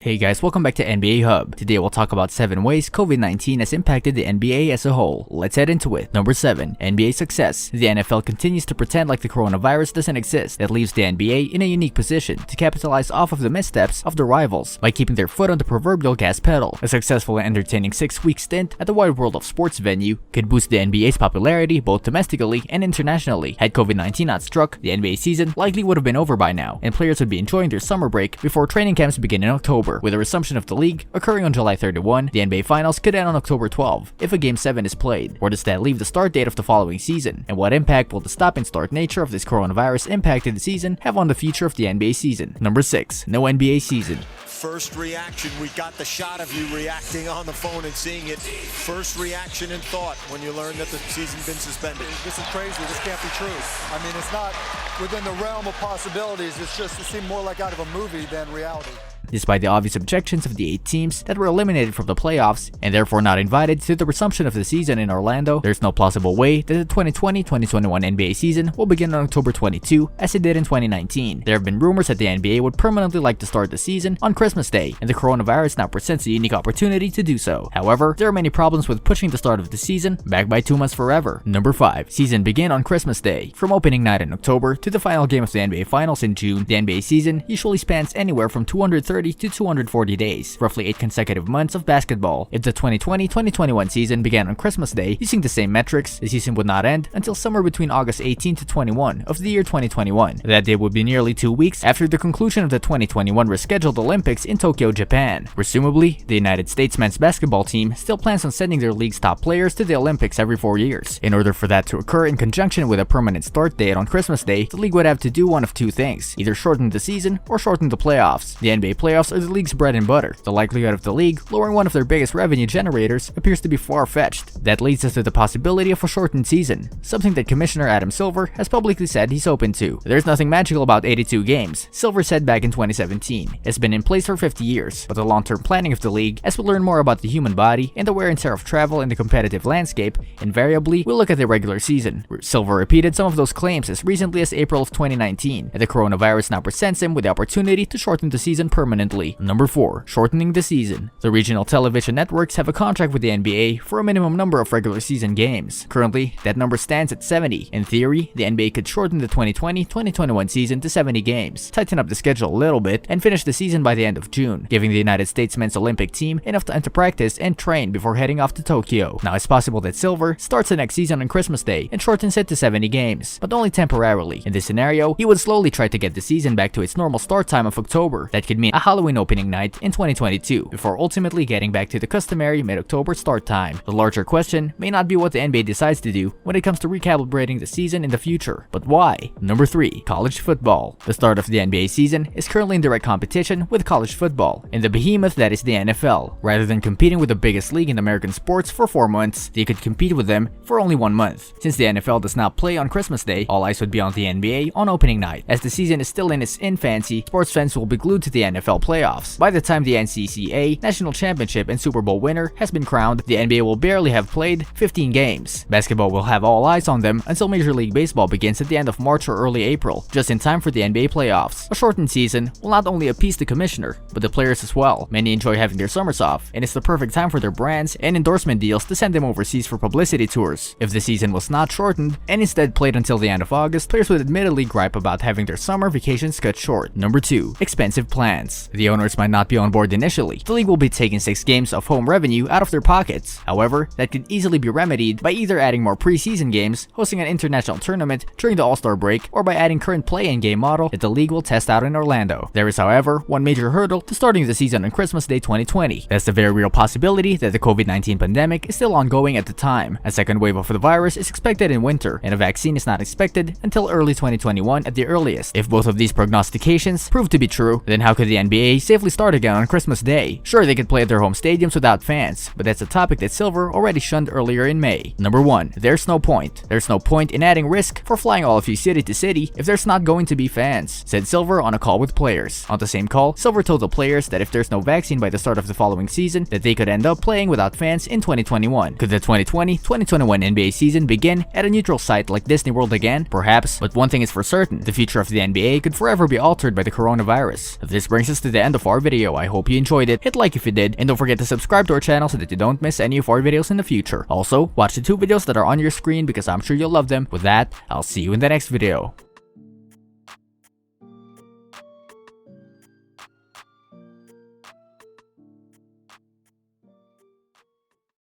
Hey guys, welcome back to NBA Hub. Today we'll talk about 7 ways COVID-19 has impacted the NBA as a whole. Let's head into it. Number 7. NBA success. The NFL continues to pretend like the coronavirus doesn't exist. That leaves the NBA in a unique position to capitalize off of the missteps of the rivals by keeping their foot on the proverbial gas pedal. A successful and entertaining 6-week stint at the Wide World of Sports venue could boost the NBA's popularity both domestically and internationally. Had COVID-19 not struck, the NBA season likely would have been over by now, and players would be enjoying their summer break before training camps begin in October. With a resumption of the league occurring on July 31, the NBA Finals could end on October 12 if a Game 7 is played. Where does that leave the start date of the following season? And what impact will the stop-and-start nature of this coronavirus impacted the season have on the future of the NBA season? Number 6. No NBA season. First reaction, we got the shot of you reacting on the phone and seeing it. First reaction and thought when you learned that the season's been suspended. This is crazy. This can't be true. I mean, it's not within the realm of possibilities. It seemed more like out of a movie than reality. Despite the obvious objections of the 8 teams that were eliminated from the playoffs and therefore not invited to the resumption of the season in Orlando, there's no plausible way that the 2020-2021 NBA season will begin on October 22 as it did in 2019. There have been rumors that the NBA would permanently like to start the season on Christmas Day, and the coronavirus now presents a unique opportunity to do so. However, there are many problems with pushing the start of the season back by 2 months forever. Number 5. Season begin on Christmas Day. From opening night in October to the final game of the NBA Finals in June, the NBA season usually spans anywhere from 230 to 240 days, roughly 8 consecutive months of basketball. If the 2020-2021 season began on Christmas Day using the same metrics, the season would not end until somewhere between August 18 to 21 of the year 2021. That day would be nearly 2 weeks after the conclusion of the 2021 rescheduled Olympics in Tokyo, Japan. Presumably, the United States men's basketball team still plans on sending their league's top players to the Olympics every 4 years. In order for that to occur in conjunction with a permanent start date on Christmas Day, the league would have to do one of 2 things: either shorten the season or shorten the playoffs. The NBA playoffs are the league's bread and butter. The likelihood of the league lowering one of their biggest revenue generators appears to be far-fetched. That leads us to the possibility of a shortened season, something that Commissioner Adam Silver has publicly said he's open to. There's nothing magical about 82 games, Silver said back in 2017. It's been in place for 50 years, but the long-term planning of the league, as we learn more about the human body and the wear and tear of travel in the competitive landscape, invariably will look at the regular season. Silver repeated some of those claims as recently as April of 2019, and the coronavirus now presents him with the opportunity to shorten the season permanently. Number 4. Shortening the season. The regional television networks have a contract with the NBA for a minimum number of regular season games. Currently, that number stands at 70. In theory, the NBA could shorten the 2020-2021 season to 70 games, tighten up the schedule a little bit, and finish the season by the end of June, giving the United States men's Olympic team enough time to practice and train before heading off to Tokyo. Now, it's possible that Silver starts the next season on Christmas Day and shortens it to 70 games, but only temporarily. In this scenario, he would slowly try to get the season back to its normal start time of October. That could mean a Halloween opening night in 2022, before ultimately getting back to the customary mid-October start time. The larger question may not be what the NBA decides to do when it comes to recalibrating the season in the future, but why? Number 3. College football. The start of the NBA season is currently in direct competition with college football, and the behemoth that is the NFL. Rather than competing with the biggest league in American sports for 4 months, they could compete with them for only 1 month. Since the NFL does not play on Christmas Day, all eyes would be on the NBA on opening night. As the season is still in its infancy, sports fans will be glued to the NFL playoffs. By the time the NCAA National Championship and Super Bowl winner has been crowned, the NBA will barely have played 15 games. Basketball will have all eyes on them until Major League Baseball begins at the end of March or early April, just in time for the NBA playoffs. A shortened season will not only appease the commissioner, but the players as well. Many enjoy having their summers off, and it's the perfect time for their brands and endorsement deals to send them overseas for publicity tours. If the season was not shortened and instead played until the end of August, players would admittedly gripe about having their summer vacations cut short. Number 2. Expensive plans. The owners might not be on board initially. The league will be taking 6 games of home revenue out of their pockets. However, that could easily be remedied by either adding more preseason games, hosting an international tournament during the All-Star break, or by adding current play-in game model that the league will test out in Orlando. There is, however, one major hurdle to starting the season on Christmas Day 2020. That's the very real possibility that the COVID-19 pandemic is still ongoing at the time. A second wave of the virus is expected in winter, and a vaccine is not expected until early 2021 at the earliest. If both of these prognostications prove to be true, then how could the NBA safely start again on Christmas Day? Sure, they could play at their home stadiums without fans, but that's a topic that Silver already shunned earlier in May. Number 1. There's no point. There's no point in adding risk for flying all of you city to city if there's not going to be fans, said Silver on a call with players. On the same call, Silver told the players that if there's no vaccine by the start of the following season, that they could end up playing without fans in 2021. Could the 2020-2021 NBA season begin at a neutral site like Disney World again? Perhaps, but one thing is for certain, the future of the NBA could forever be altered by the coronavirus. This brings us us to the end of our video. I hope you enjoyed it. Hit like if you did, and don't forget to subscribe to our channel so that you don't miss any of our videos in the future. Also, watch the 2 videos that are on your screen because I'm sure you'll love them. With that, I'll see you in the next video.